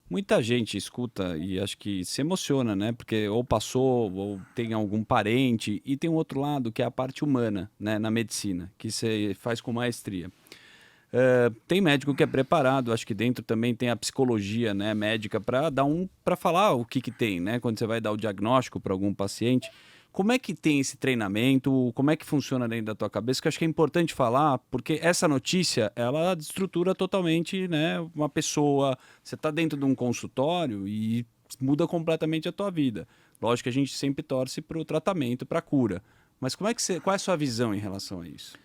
Muita gente escuta e acho que se emociona, né? Porque ou passou, ou tem algum parente, e tem um outro lado que é a parte humana, né, na medicina, que você faz com maestria. Tem médico que é preparado, acho que dentro também tem a psicologia, né, médica para falar o que tem, né, quando você vai dar o diagnóstico para algum paciente. Como é que tem esse treinamento? Como é que funciona dentro da tua cabeça? Que eu acho que é importante falar, porque essa notícia, ela destrutura totalmente, né, uma pessoa. Você está dentro de um consultório e muda completamente a tua vida. Lógico que a gente sempre torce para o tratamento, para a cura. Mas qual é a sua visão em relação a isso?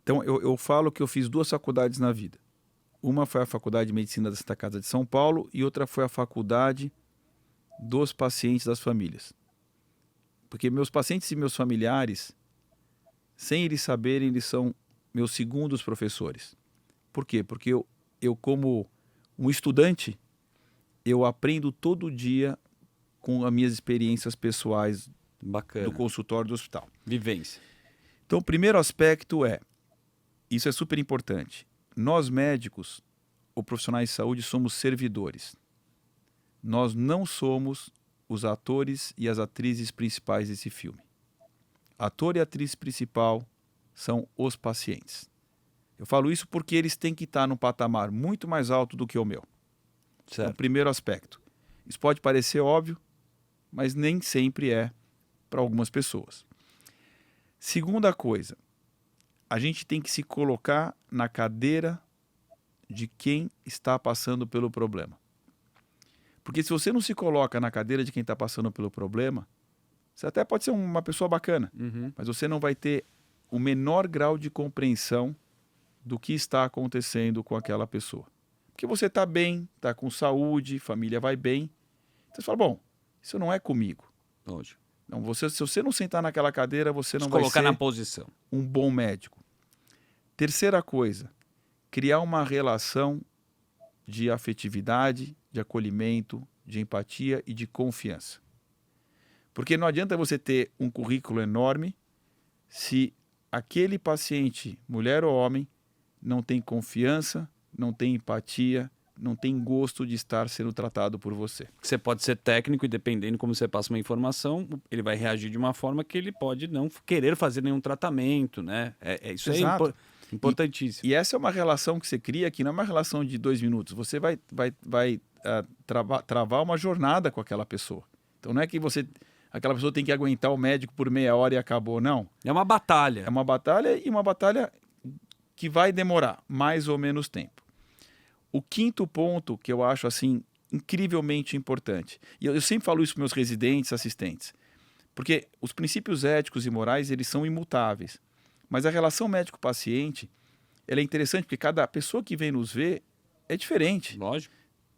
Então, eu falo que eu fiz 2 faculdades na vida. Uma foi a Faculdade de Medicina da Santa Casa de São Paulo e outra foi a Faculdade dos Pacientes das Famílias. Porque meus pacientes e meus familiares, sem eles saberem, eles são meus segundos professores. Por quê? Porque eu como um estudante, eu aprendo todo dia com as minhas experiências pessoais do Bacana. consultório do hospital. Vivência. Então, o primeiro aspecto isso é super importante. Nós médicos, ou profissionais de saúde, somos servidores. Nós não somos os atores e as atrizes principais desse filme. Ator e atriz principal são os pacientes. Eu falo isso porque eles têm que estar num patamar muito mais alto do que o meu. É o primeiro aspecto. Isso pode parecer óbvio, mas nem sempre é para algumas pessoas. Segunda coisa, a gente tem que se colocar na cadeira de quem está passando pelo problema. Porque se você não se coloca na cadeira de quem está passando pelo problema, você até pode ser uma pessoa bacana, mas você não vai ter o menor grau de compreensão do que está acontecendo com aquela pessoa. Porque você está bem, está com saúde, família vai bem. Então você fala, bom, isso não é comigo. Lógico. Não, se você não sentar naquela cadeira, você não Se vai colocar ser na posição. um bom médico. Terceira coisa, criar uma relação de afetividade, de acolhimento, de empatia e de confiança. Porque não adianta você ter um currículo enorme se aquele paciente, mulher ou homem, não tem confiança, não tem empatia, não tem gosto de estar sendo tratado por você. Você pode ser técnico e dependendo como você passa uma informação, ele vai reagir de uma forma que ele pode não querer fazer nenhum tratamento, né? Isso Exato. Importantíssimo. E essa é uma relação que você cria que não é uma relação de 2 minutos. Você vai travar uma jornada com aquela pessoa. Então não é que aquela pessoa tem que aguentar o médico por meia hora e acabou, não. É uma batalha. É uma batalha e uma batalha que vai demorar mais ou menos tempo. O quinto ponto que eu acho assim incrivelmente importante, e eu sempre falo isso para meus residentes, assistentes, porque os princípios éticos e morais eles são imutáveis, mas a relação médico-paciente ela é interessante porque cada pessoa que vem nos ver é diferente. Lógico.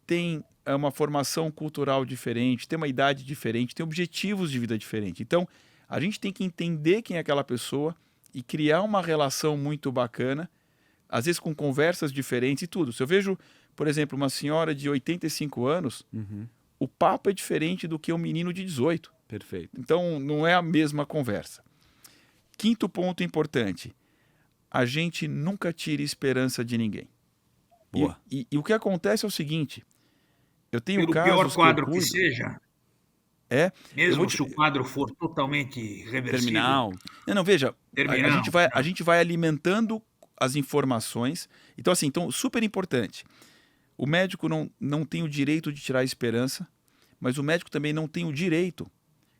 Tem uma formação cultural diferente, tem uma idade diferente, tem objetivos de vida diferentes. Então, a gente tem que entender quem é aquela pessoa e criar uma relação muito bacana, às vezes com conversas diferentes e tudo. Se eu vejo, por exemplo, uma senhora de 85 anos, o papo é diferente do que um menino de 18. Perfeito. Então, não é a mesma conversa. Quinto ponto importante, a gente nunca tira esperança de ninguém. Boa. E o que acontece é o seguinte, eu tenho Pelo casos pior quadro que eu que cuido, seja, mesmo se o quadro for totalmente reversível, Terminal. Não, veja, terminal, a gente vai alimentando as informações. Então, assim, super importante. O médico não tem o direito de tirar a esperança, mas o médico também não tem o direito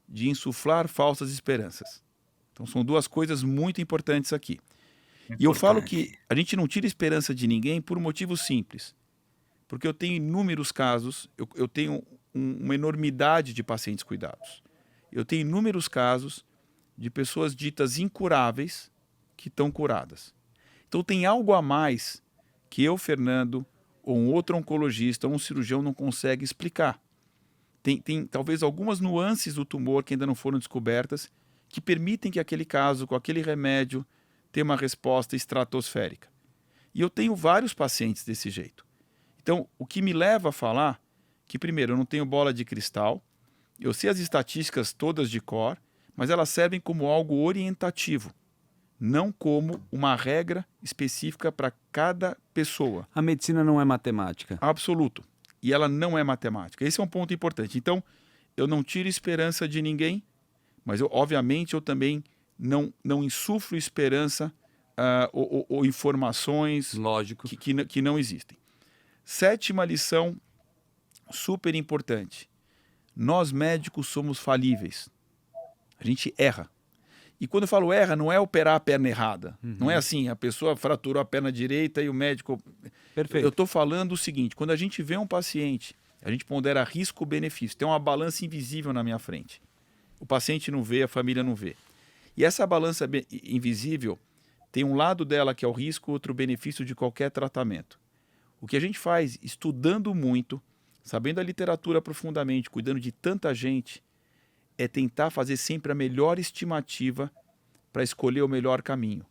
de insuflar falsas esperanças. Então, são duas coisas muito importantes aqui. E eu falo que a gente não tira esperança de ninguém por um motivo simples. Porque eu tenho inúmeros casos, eu tenho uma enormidade de pacientes cuidados. Eu tenho inúmeros casos de pessoas ditas incuráveis que estão curadas. Então tem algo a mais que eu, Fernando, ou um outro oncologista, ou um cirurgião não consegue explicar. Tem talvez algumas nuances do tumor que ainda não foram descobertas que permitem que aquele caso, com aquele remédio, tenha uma resposta estratosférica. E eu tenho vários pacientes desse jeito. Então, o que me leva a falar que, primeiro, eu não tenho bola de cristal, eu sei as estatísticas todas de cor, mas elas servem como algo orientativo, não como uma regra específica para cada pessoa. A medicina não é matemática. Absoluto. e ela não é matemática. Esse é um ponto importante. Então, eu não tiro esperança de ninguém, mas obviamente eu também não insuflo esperança ou informações Lógico. que não existem. 7ª lição, super importante. Nós médicos somos falíveis. A gente erra. E quando eu falo erra, não é operar a perna errada. Não é assim, a pessoa fraturou a perna direita e o médico... Perfeito. Eu estou falando o seguinte, quando a gente vê um paciente, a gente pondera risco-benefício. Tem uma balança invisível na minha frente. O paciente não vê, a família não vê. E essa balança invisível tem um lado dela que é o risco, outro o benefício de qualquer tratamento. O que a gente faz, estudando muito, sabendo a literatura profundamente, cuidando de tanta gente, é tentar fazer sempre a melhor estimativa para escolher o melhor caminho.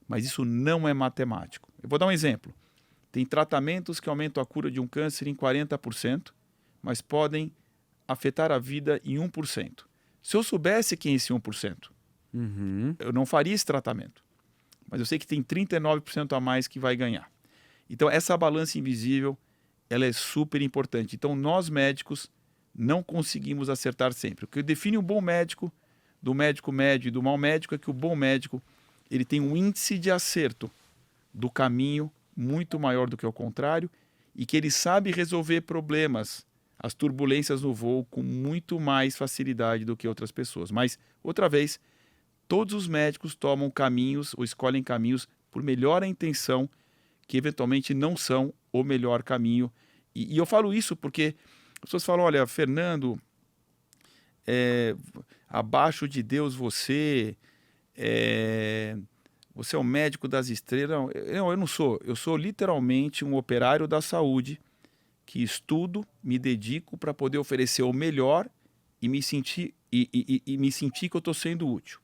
Mas isso não é matemático. Eu vou dar um exemplo. Tem tratamentos que aumentam a cura de um câncer em 40%, mas podem afetar a vida em 1%. Se eu soubesse quem é esse 1%, eu não faria esse tratamento. Mas eu sei que tem 39% a mais que vai ganhar. Então, essa balança invisível, ela é super importante. Então, nós médicos não conseguimos acertar sempre. O que define um bom médico, do médico médio e do mau médico, é que o bom médico ele tem um índice de acerto do caminho muito maior do que o contrário e que ele sabe resolver problemas, as turbulências no voo, com muito mais facilidade do que outras pessoas. Mas, outra vez, todos os médicos tomam caminhos ou escolhem caminhos por melhor intenção que eventualmente não são o melhor caminho. E eu falo isso porque as pessoas falam, olha, Fernando, abaixo de Deus você é o médico das estrelas. Não, eu não sou. Eu sou literalmente um operário da saúde que estudo, me dedico para poder oferecer o melhor e me sentir que eu estou sendo útil.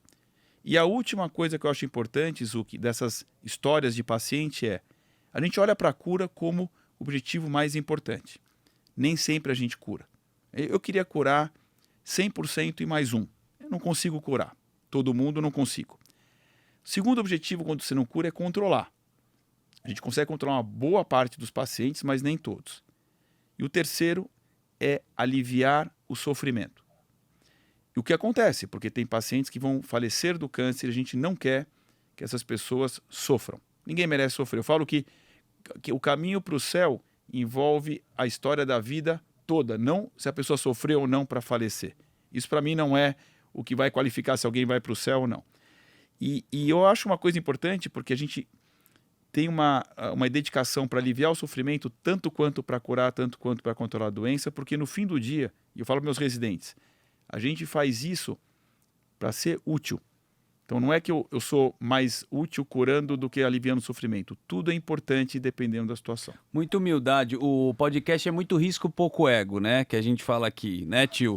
E a última coisa que eu acho importante, Zuki, dessas histórias de paciente é a gente olha para a cura como o objetivo mais importante. Nem sempre a gente cura. Eu queria curar 100% e mais um. Eu não consigo curar. Todo mundo não consigo. O segundo objetivo quando você não cura é controlar. A gente consegue controlar uma boa parte dos pacientes, mas nem todos. E o terceiro é aliviar o sofrimento. E o que acontece? Porque tem pacientes que vão falecer do câncer e a gente não quer que essas pessoas sofram. Ninguém merece sofrer. Eu falo que o caminho para o céu envolve a história da vida toda, não se a pessoa sofreu ou não para falecer. Isso para mim não é o que vai qualificar se alguém vai para o céu ou não. E eu acho uma coisa importante porque a gente tem uma dedicação para aliviar o sofrimento tanto quanto para curar, tanto quanto para controlar a doença, porque no fim do dia, e eu falo para meus residentes, a gente faz isso para ser útil. Então não é que eu sou mais útil curando do que aliviando o sofrimento. Tudo é importante dependendo da situação. Muita humildade. O podcast é muito risco, pouco ego, né? Que a gente fala aqui, né, tio?